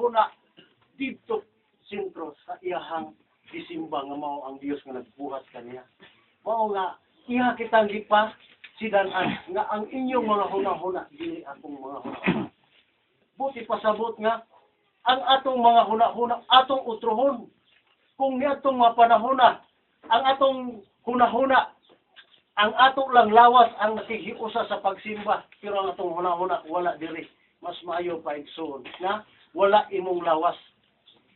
huna dito sentro sa iyahang gisimba nga mao ang Dios nga nagbuhat kaniya. Mao nga iha kitang gipa sidan-an nga ang inyong mga huna-huna dili akong mga huna-huna. Buti pasabot nga ang atong mga huna-huna atong utrohon. Kung niadtong mga panahona ang atong huna-huna ang ato lang lawas ang nakihiusa sa pagsimba, pero ang atong huna-huna wala diri. Mas maayo pa igsoon na wala imong lawas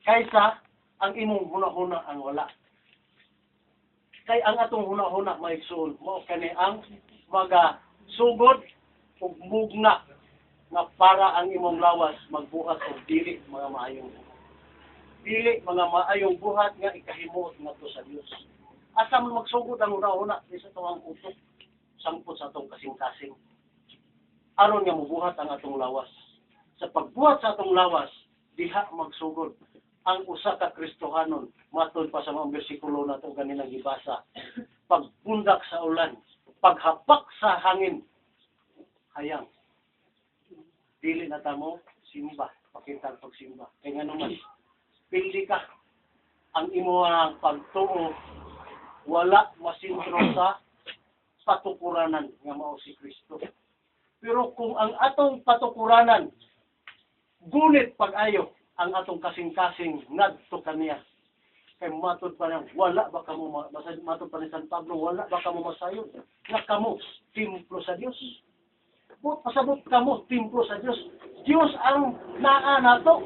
kaysa ang imong huna-huna ang wala. Kay ang atong huna-huna maigsoon mao kani ang magasugod ug mugna nga para ang imong lawas magbuhat og dili mga maayong buhat nga ikahimuot ngadto sa Dios. Asa man magsugod ang una-una sa tuwang utok sangpot sa atong kasing-kasing aron nga mubuhat ang atong lawas. Sa pagbuhat sa atong lawas diha magsugod ang usa ka Kristohanon matod pa sa mga bersikulo nato kanina gibasa. Pagpundak sa ulan, paghapak sa hangin, hayang dili na tamo simba, pakita ang pagsimba. Kaya nga naman, pili ka ang imong pagtuo wala masintro sa patukuranan nga mao si Kristo. Pero kung ang atong patukuranan gunit pag-ayo ang atong kasing-kasing ngadto kaniya, kay matod pa nang wala ba kamo matod pa ni San Pablo wala ba kamo masayon nga kamo templo sa Dios. Pasabot kamo templo sa Dios. Dios ang naa nato.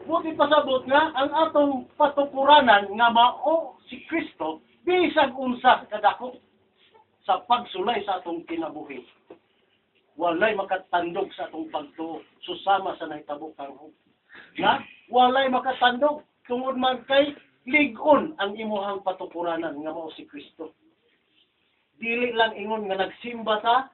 Buti pasabot nga ang atong patukuranan nga mao si Kristo bisag unsa kadako sa pagsulay sa atong kinabuhi. Walay makatandog sa atong pagtuo susama sa nahitabo karon. Nga walay makatandog tungod man kay lig-on ang imuhang patukuranan nga mao si Kristo. Dili lang ingon nga nagsimba ta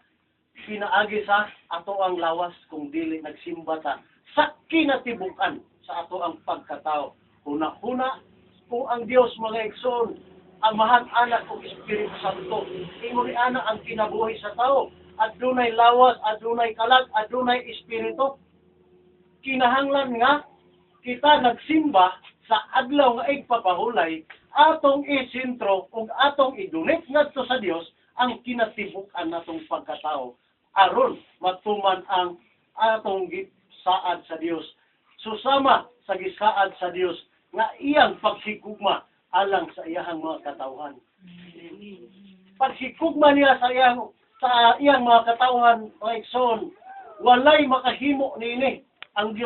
pinaagi sa ato ang lawas kung dili nagsimba ta sa kinatibuk-an sa ato ang pagkatao. Huna-huna kung ang Dios mga igsoon ang mahal anak o Espiritu Santo. Ingon ni ana ang kinabuhi sa tao. Adunay lawas, adunay kalag, adunay espiritu. Kinahanglan nga kita nagsimba sa adlaw nga igpapahulay atong isentro ug atong idunit ngadto sa Dios ang kinatibuk-an natong pagkatao aron matuman ang atong gisaad sa Dios. Susama sa gisaad sa Dios nga iyang pagsikugma alang sa iyang mga katawhan. Pagsikugma niya sa iyang mga katawhan, mga igsoon, walay makahimo nini ang Dios